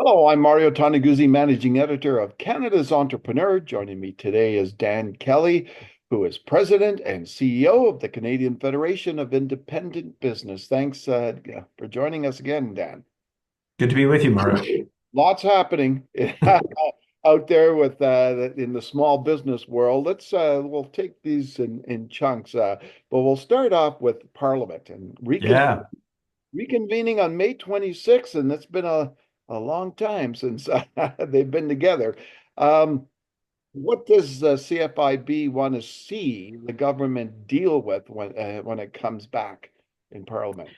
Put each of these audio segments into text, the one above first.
Hello, I'm Mario Toneguzzi, managing editor of Canada's Entrepreneur. Joining me today is Dan Kelly, who is president and CEO of the Canadian Federation of Independent Business. Thanks for joining us again, Dan. Good to be with you, Mario. Lots happening out there with in the small business world. We'll take these in chunks, but we'll start off with Parliament and Yeah. reconvening on May 26th, and it's been a long time since they've been together. Um, what does CFIB want to see the government deal with when it comes back in Parliament?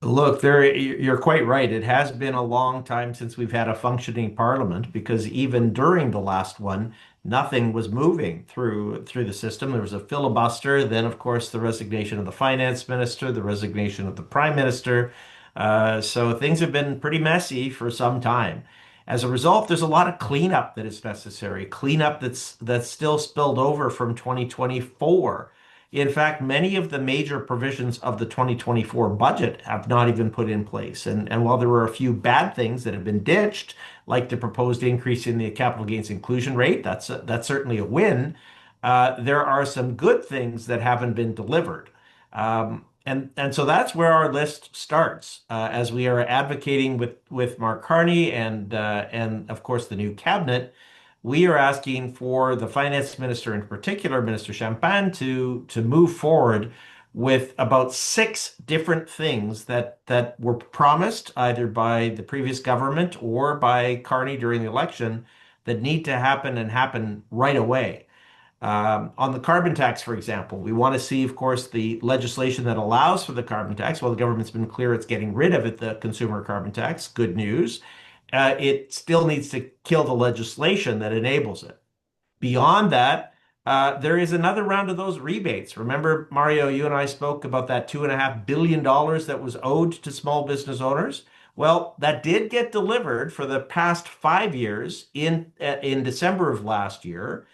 Look, you're quite right. It has been a long time since we've had a functioning parliament because even during the last one, nothing was moving through the system. There was a filibuster, then of course the resignation of the finance minister, the resignation of the prime minister. So things have been pretty messy for some time. As a result, there's a lot of cleanup that is necessary, cleanup that's still spilled over from 2024. In fact, many of the major provisions of the 2024 budget have not even put in place. And while there were a few bad things that have been ditched, like the proposed increase in the capital gains inclusion rate, that's certainly a win. There are some good things that haven't been delivered. And so that's where our list starts, as we are advocating with Mark Carney and of course the new cabinet. We are asking for the finance minister, in particular, Minister Champagne, to move forward with about six different things that were promised either by the previous government or by Carney during the election that need to happen and happen right away. On the carbon tax, for example, we want to see, of course, the legislation that allows for the carbon tax. Well, the government's been clear it's getting rid of it, the consumer carbon tax. Good news. It still needs to kill the legislation that enables it. Beyond that, there is another round of those rebates. Remember, Mario, you and I spoke about that $2.5 billion that was owed to small business owners. Well, that did get delivered for the past 5 years in December of last year.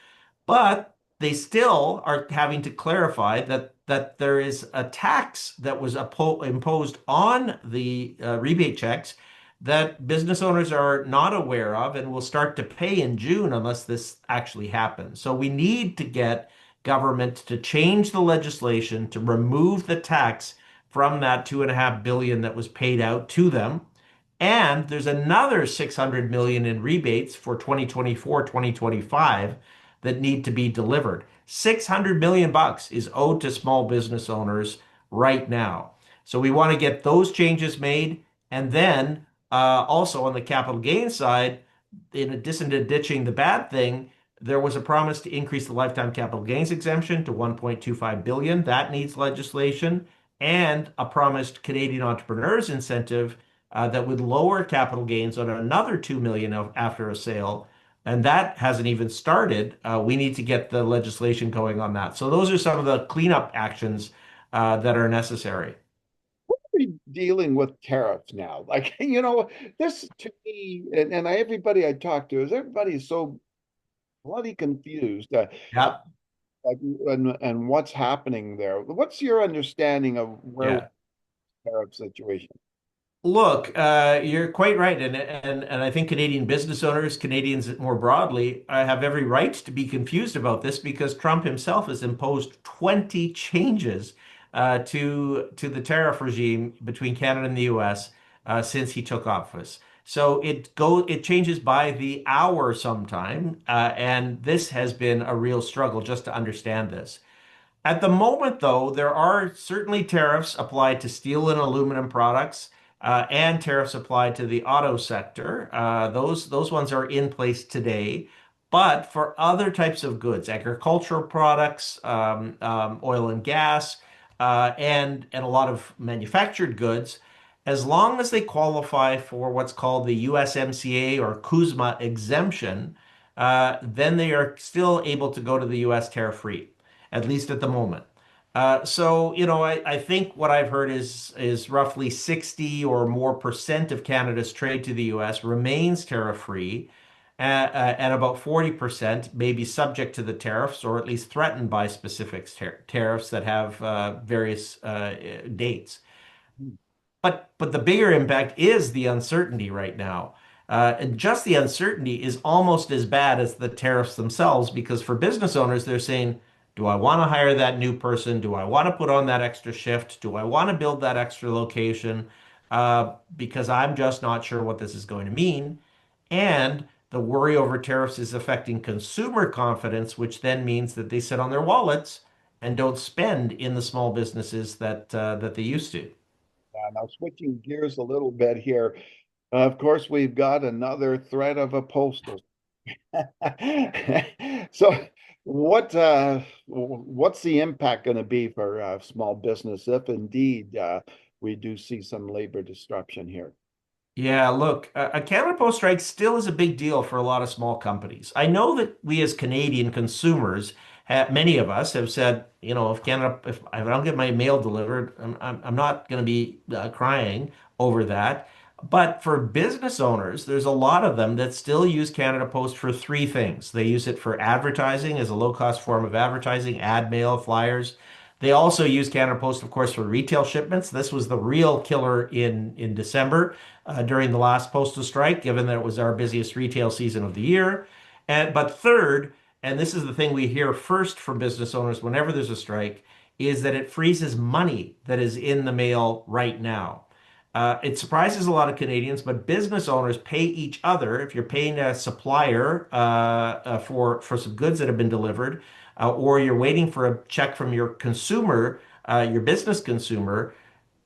But they still are having to clarify that there is a tax that was imposed on the rebate checks that business owners are not aware of and will start to pay in June unless this actually happens. So we need to get government to change the legislation to remove the tax from that 2.5 billion that was paid out to them. And there's another 600 million in rebates for 2024, 2025 that need to be delivered. 600 million bucks is owed to small business owners right now. So we want to get those changes made. And then also on the capital gains side, in addition to ditching the bad thing, there was a promise to increase the lifetime capital gains exemption to 1.25 billion. That needs legislation and a promised Canadian entrepreneurs incentive that would lower capital gains on another 2 million after a sale, and that hasn't even started. We need to get the legislation going on that. So those are some of the cleanup actions that are necessary. We're dealing with tariffs now. Like, this to me, everybody I talk to is everybody is so bloody confused. Yeah, Like, and what's happening there? What's your understanding of where we're yeah. tariff situation? Look, you're quite right, and I think Canadian business owners, Canadians more broadly, have every right to be confused about this because Trump himself has imposed 20 changes to the tariff regime between Canada and the U.S. Since he took office. So it changes by the hour sometime, and this has been a real struggle just to understand this. At the moment, though, there are certainly tariffs applied to steel and aluminum products, and tariffs applied to the auto sector. Those ones are in place today. But for other types of goods, agricultural products, oil and gas, and a lot of manufactured goods, as long as they qualify for what's called the USMCA or CUSMA exemption, then they are still able to go to the US tariff-free, at least at the moment. I think what I've heard is roughly 60 or more percent of Canada's trade to the US remains tariff-free, and about 40% may be subject to the tariffs or at least threatened by specific tariffs that have various dates. But the bigger impact is the uncertainty right now. And just the uncertainty is almost as bad as the tariffs themselves, because for business owners, they're saying, do I want to hire that new person? Do I want to put on that extra shift? Do I want to build that extra location? Because I'm just not sure what this is going to mean. And the worry over tariffs is affecting consumer confidence, which then means that they sit on their wallets and don't spend in the small businesses that they used to. Now, switching gears a little bit here. Of course, we've got another threat of a postal. So, what's the impact going to be for small business if indeed we do see some labor disruption here? Yeah, look, a Canada Post strike still is a big deal for a lot of small companies. I know that we as Canadian consumers, many of us have said, if I don't get my mail delivered, I'm not going to be crying over that. But for business owners, there's a lot of them that still use Canada Post for three things. They use it for advertising as a low-cost form of advertising, ad mail, flyers. They also use Canada Post, of course, for retail shipments. This was the real killer in December during the last postal strike, given that it was our busiest retail season of the year. But third, and this is the thing we hear first from business owners whenever there's a strike, is that it freezes money that is in the mail right now. It surprises a lot of Canadians, but business owners pay each other. If you're paying a supplier for some goods that have been delivered, or you're waiting for a check from your consumer, your business consumer,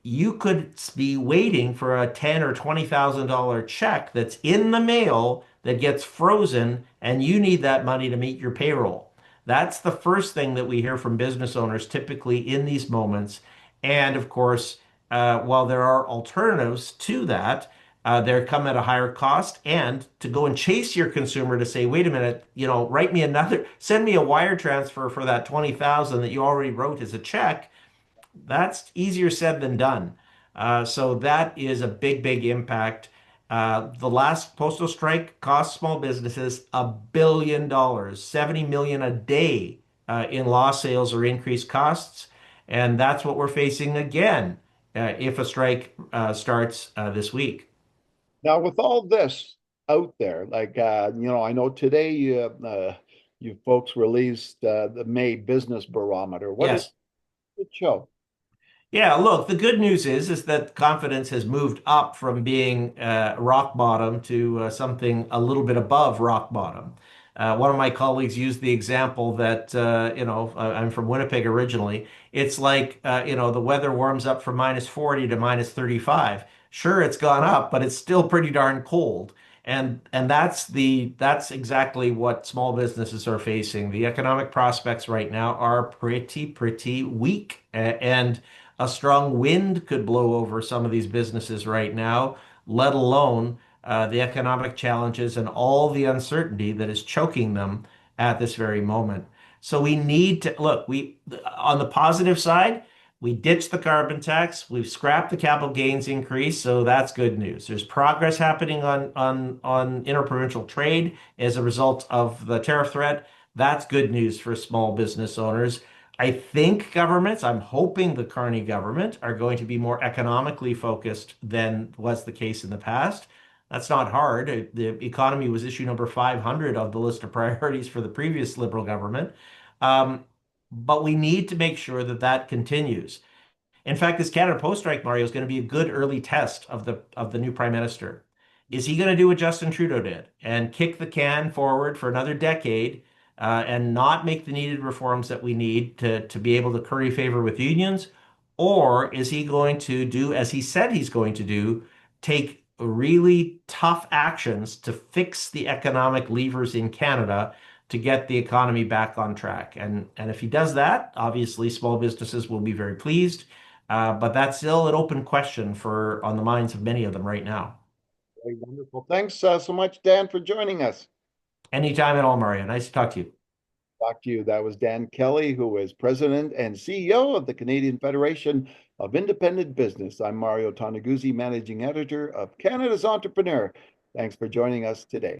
you could be waiting for a ten or $20,000 check that's in the mail that gets frozen, and you need that money to meet your payroll. That's the first thing that we hear from business owners typically in these moments. And of course, while there are alternatives to that, they come at a higher cost. And to go and chase your consumer to say, wait a minute, write me another, send me a wire transfer for that 20,000 that you already wrote as a check, that's easier said than done. So that is a big, big impact. The last postal strike cost small businesses $1 billion, 70 million a day in lost sales or increased costs, and that's what we're facing again if a strike starts this week. Now, with all this out there, like I know today you folks released the May Business Barometer. What did Yes. it show? Yeah, look, the good news is that confidence has moved up from being rock bottom to something a little bit above rock bottom. One of my colleagues used the example that I'm from Winnipeg originally. It's like the weather warms up from -40 to -35. Sure, it's gone up, but it's still pretty darn cold. And that's exactly what small businesses are facing. The economic prospects right now are pretty weak, and a strong wind could blow over some of these businesses right now, let alone the economic challenges and all the uncertainty that is choking them at this very moment. So we need to look, on the positive side, we ditched the carbon tax, we've scrapped the capital gains increase, so that's good news. There's progress happening on interprovincial trade as a result of the tariff threat. That's good news for small business owners. I think governments, I'm hoping the Carney government, are going to be more economically focused than was the case in the past. That's not hard. The economy was issue number 500 of the list of priorities for the previous Liberal government. Um, but we need to make sure that that continues. In fact, this Canada Post strike, Mario, is going to be a good early test of the new prime minister. Is he going to do what Justin Trudeau did and kick the can forward for another decade and not make the needed reforms that we need to be able to curry favor with unions? Or is he going to do as he said he's going to do, take really tough actions to fix the economic levers in Canada to get the economy back on track? And if he does that, obviously small businesses will be very pleased. But that's still an open question for on the minds of many of them right now. Very wonderful. Thanks so much, Dan, for joining us. Anytime at all, Maria. Nice to talk to you. Talk to you. That was Dan Kelly, who is President and CEO of the Canadian Federation of Independent Business. I'm Mario Toneguzzi, Managing Editor of Canada's Entrepreneur. Thanks for joining us today.